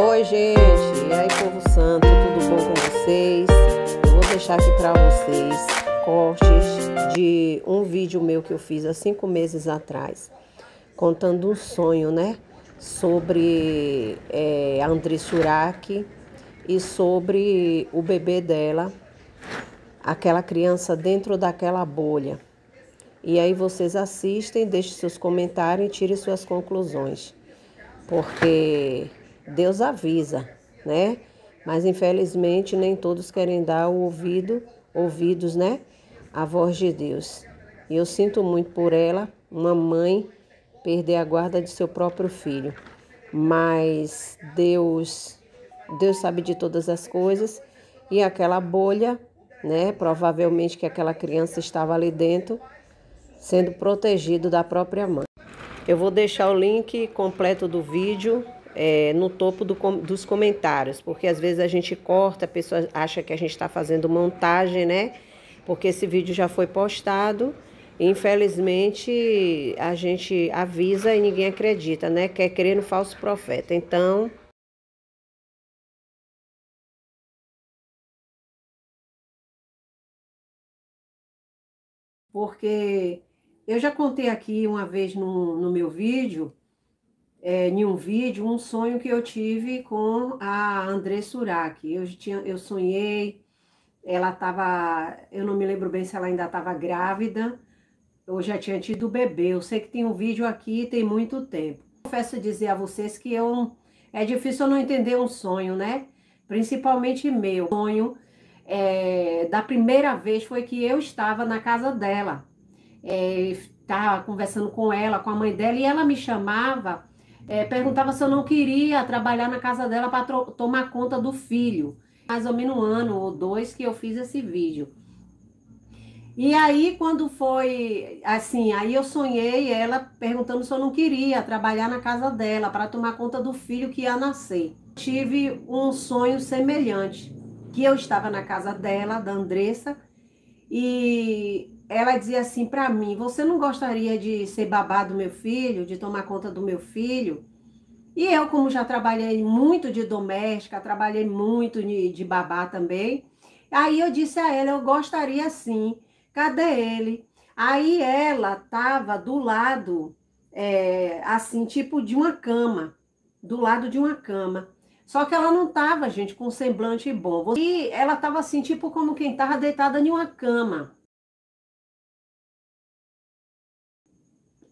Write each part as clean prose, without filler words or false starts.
Oi, gente, e aí, povo santo, tudo bom com vocês? Eu vou deixar aqui para vocês cortes de um vídeo meu que eu fiz há 5 meses atrás, contando um sonho, né? Sobre a Andressa Urach e sobre o bebê dela, aquela criança dentro daquela bolha. E aí vocês assistem, deixem seus comentários e tirem suas conclusões. Porque Deus avisa, né? Mas infelizmente nem todos querem dar ouvidos, né? À voz de Deus. E eu sinto muito por ela, uma mãe, perder a guarda de seu próprio filho. Mas Deus sabe de todas as coisas. E aquela bolha, né? Provavelmente que aquela criança estava ali dentro, sendo protegido da própria mãe. Eu vou deixar o link completo do vídeo no topo dos comentários, porque às vezes a gente corta, a pessoa acha que a gente está fazendo montagem, né? Porque esse vídeo já foi postado e infelizmente a gente avisa e ninguém acredita, né? Quer crer no falso profeta. Então, porque eu já contei aqui uma vez no meu vídeo, em um vídeo, um sonho que eu tive com a Andressa Urach. Eu sonhei, ela estava, eu não me lembro bem se ela ainda estava grávida, ou já tinha tido bebê. Eu sei que tem um vídeo aqui, tem muito tempo. Confesso dizer a vocês que é difícil eu não entender um sonho, né? Principalmente meu. O sonho da primeira vez foi que eu estava na casa dela. Estava conversando com ela, com a mãe dela, e ela me chamava, perguntava se eu não queria trabalhar na casa dela para tomar conta do filho. Mais ou menos 1 ou 2 que eu fiz esse vídeo. E aí, quando foi assim, aí eu sonhei ela perguntando se eu não queria trabalhar na casa dela para tomar conta do filho que ia nascer. Tive um sonho semelhante, que eu estava na casa dela, da Andressa, e ela dizia assim para mim: você não gostaria de ser babá do meu filho, de tomar conta do meu filho? E eu, como já trabalhei muito de doméstica, trabalhei muito de babá também, aí eu disse a ela: eu gostaria sim, cadê ele? Aí ela estava do lado, assim, tipo de uma cama, do lado de uma cama. Só que ela não estava, gente, com um semblante bom. E ela estava assim, tipo como quem estava deitada em uma cama.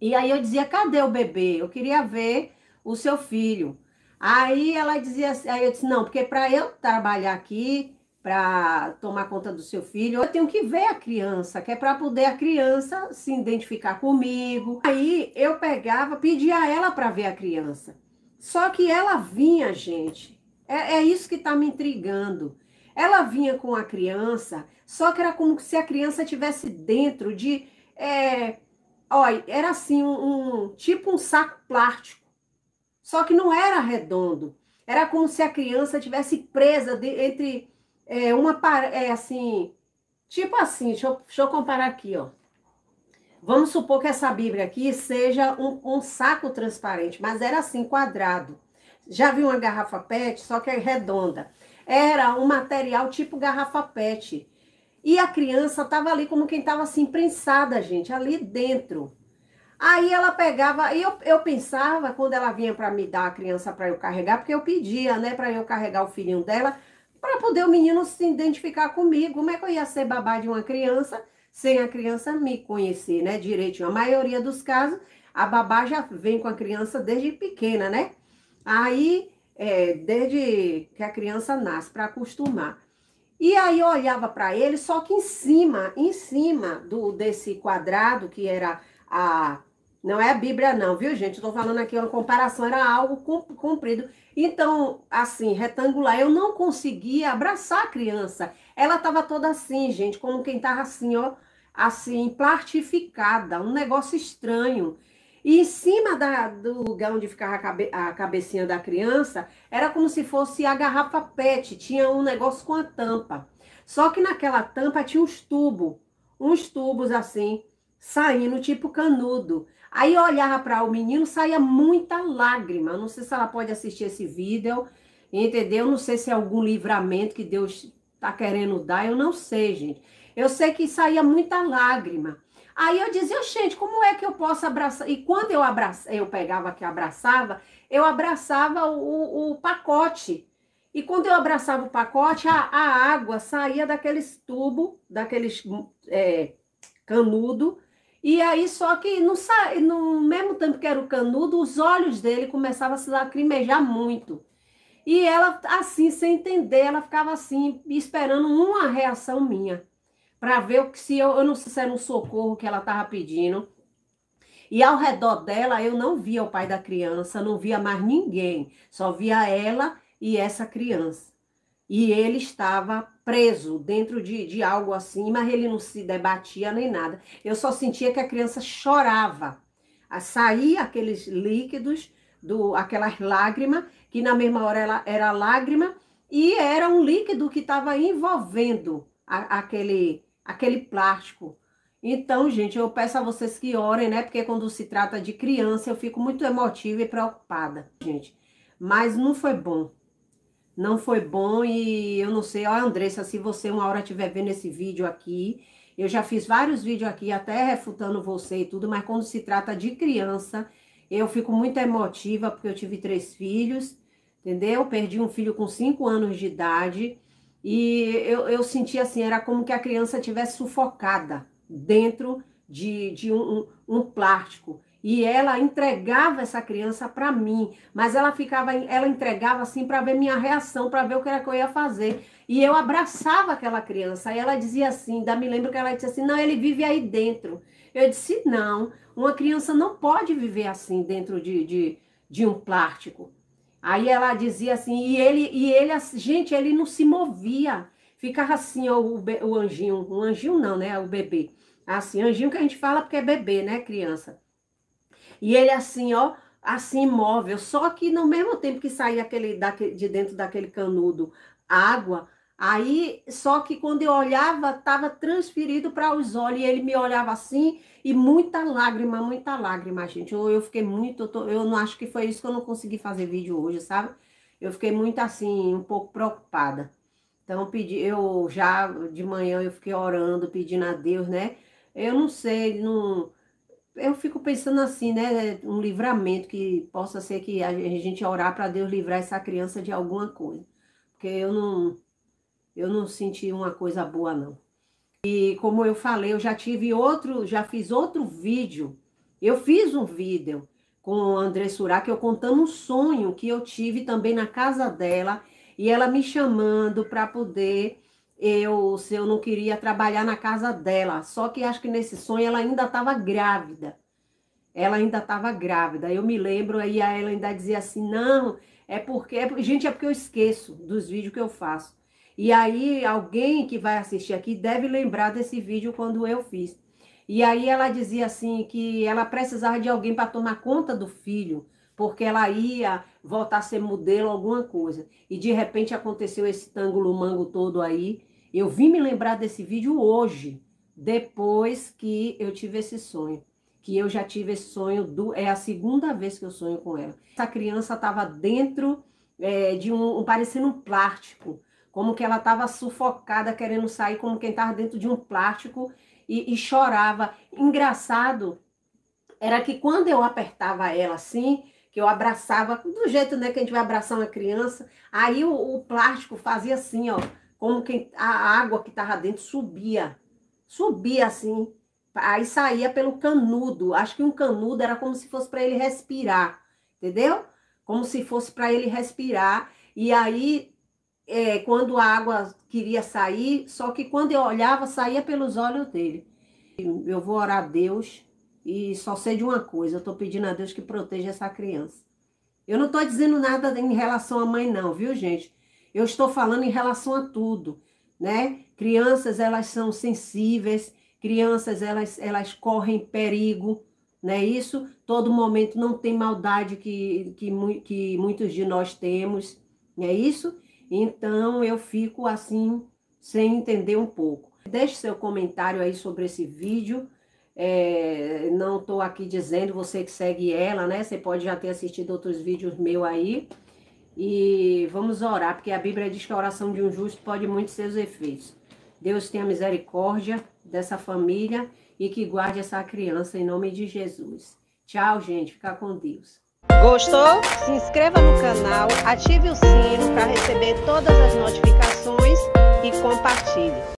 E aí eu dizia: cadê o bebê? Eu queria ver o seu filho. Aí ela dizia assim, aí eu disse: não, porque para eu trabalhar aqui, para tomar conta do seu filho, eu tenho que ver a criança, que é para poder a criança se identificar comigo. Aí eu pegava, pedia a ela para ver a criança. Só que ela vinha, gente, é isso que está me intrigando. Ela vinha com a criança, só que era como se a criança estivesse dentro de... olha, era assim, tipo um saco plástico. Só que não era redondo. Era como se a criança tivesse presa entre assim, tipo assim, deixa eu comparar aqui, ó. Vamos supor que essa Bíblia aqui seja um saco transparente, mas era assim, quadrado. Já viu uma garrafa PET, só que é redonda. Era um material tipo garrafa PET. E a criança estava ali como quem estava assim, prensada, gente, ali dentro. Aí ela pegava, e eu pensava, quando ela vinha para me dar a criança para eu carregar, porque eu pedia, né, para eu carregar o filhinho dela, para poder o menino se identificar comigo. Como é que eu ia ser babá de uma criança sem a criança me conhecer, né, direitinho? A maioria dos casos, a babá já vem com a criança desde pequena, né? Aí, desde que a criança nasce, para acostumar. E aí eu olhava para ele, só que em cima desse quadrado, que era não é a Bíblia não, viu, gente? Estou falando aqui uma comparação, era algo comprido. Então, assim, retangular, eu não conseguia abraçar a criança. Ela estava toda assim, gente, como quem estava assim, ó, assim, plastificada, um negócio estranho. E em cima do lugar onde ficava a cabecinha da criança, era como se fosse a garrafa PET, tinha um negócio com a tampa. Só que naquela tampa tinha uns tubos assim, saindo tipo canudo. Aí eu olhava para o menino, saía muita lágrima. Não sei se ela pode assistir esse vídeo. entendeu? Não sei se é algum livramento que Deus tá querendo dar, eu não sei, gente. Eu sei que saía muita lágrima. Aí eu dizia, gente, como é que eu posso abraçar? E quando eu pegava que abraçava, eu abraçava o pacote. E quando eu abraçava o pacote, a água saía daqueles tubos, daqueles canudo. E aí, só que no mesmo tempo que era o canudo, os olhos dele começavam a se lacrimejar muito. E ela, assim, sem entender, ela ficava assim, esperando uma reação minha, para ver o que se eu não sei se era um socorro que ela estava pedindo. E ao redor dela, eu não via o pai da criança, não via mais ninguém, só via ela e essa criança. E ele estava preso dentro de algo assim, mas ele não se debatia nem nada. Eu só sentia que a criança chorava. Saía aqueles líquidos, aquelas lágrimas, que na mesma hora ela era lágrima, e era um líquido que estava envolvendo aquele plástico. Então, gente, eu peço a vocês que orem, né? Porque quando se trata de criança, eu fico muito emotiva e preocupada, gente. Mas não foi bom. Não foi bom e eu não sei, ó, Andressa, se você uma hora estiver vendo esse vídeo aqui, eu já fiz vários vídeos aqui, até refutando você e tudo, mas quando se trata de criança, eu fico muito emotiva, porque eu tive 3 filhos, entendeu? Perdi um filho com 5 anos de idade, e eu senti assim, era como que a criança tivesse sufocada dentro de um plástico. E ela entregava essa criança para mim, mas ela entregava assim para ver minha reação, para ver o que era que eu ia fazer. E eu abraçava aquela criança, e ela dizia assim, ainda me lembro que ela disse assim, não, ele vive aí dentro. Eu disse, não, uma criança não pode viver assim dentro de um plástico. Aí ela dizia assim, gente, ele não se movia. Ficava assim, ó, o anjinho, um anjinho não, né, o bebê. Assim, anjinho que a gente fala porque é bebê, né, criança. E ele assim, ó, assim imóvel, só que no mesmo tempo que saía de dentro daquele canudo água, aí só que quando eu olhava, estava transferido para os olhos, e ele me olhava assim, e muita lágrima, gente. Eu fiquei muito, eu não acho que foi isso que eu não consegui fazer vídeo hoje, sabe? Eu fiquei muito assim, um pouco preocupada. Então, eu já de manhã eu fiquei orando, pedindo a Deus, né? Eu não sei, não. Eu fico pensando assim, né? Um livramento que possa ser que a gente orar para Deus livrar essa criança de alguma coisa. Porque eu não senti uma coisa boa, não. E como eu falei, eu já fiz outro vídeo. Eu fiz um vídeo com o André Surak, eu contando um sonho que eu tive também na casa dela, e ela me chamando para poder, se eu não queria trabalhar na casa dela. Só que acho que nesse sonho ela ainda estava grávida. Ela ainda estava grávida. Eu me lembro, aí ela ainda dizia assim, não, gente, é porque eu esqueço dos vídeos que eu faço. E aí alguém que vai assistir aqui deve lembrar desse vídeo quando eu fiz. E aí ela dizia assim que ela precisava de alguém para tomar conta do filho, porque ela ia voltar a ser modelo, alguma coisa. E de repente aconteceu esse tango-mango todo aí. Eu vim me lembrar desse vídeo hoje, depois que eu tive esse sonho. Que eu já tive esse sonho, é a segunda vez que eu sonho com ela. Essa criança estava dentro de parecendo um plástico, como que ela estava sufocada, querendo sair, como quem estava dentro de um plástico e chorava. Engraçado era que quando eu apertava ela assim, que eu abraçava, do jeito, né, que a gente vai abraçar uma criança, aí o plástico fazia assim, ó, como que a água que estava dentro subia assim, aí saía pelo canudo. Acho que um canudo era como se fosse para ele respirar, entendeu? Como se fosse para ele respirar. E aí, quando a água queria sair, só que quando eu olhava, saía pelos olhos dele. Eu vou orar a Deus e só sei de uma coisa, eu estou pedindo a Deus que proteja essa criança. Eu não estou dizendo nada em relação à mãe não, viu, gente? Eu estou falando em relação a tudo, né? Crianças, elas são sensíveis, crianças, elas correm perigo, né? Isso, todo momento não tem maldade que muitos de nós temos, não é isso? Então, eu fico assim, sem entender um pouco. Deixe seu comentário aí sobre esse vídeo. Não estou aqui dizendo, você que segue ela, né? Você pode já ter assistido outros vídeos meus aí. E vamos orar, porque a Bíblia diz que a oração de um justo pode muito ser os efeitos. Deus tenha misericórdia dessa família e que guarde essa criança em nome de Jesus. Tchau, gente. Fica com Deus. Gostou? Se inscreva no canal, ative o sino para receber todas as notificações e compartilhe.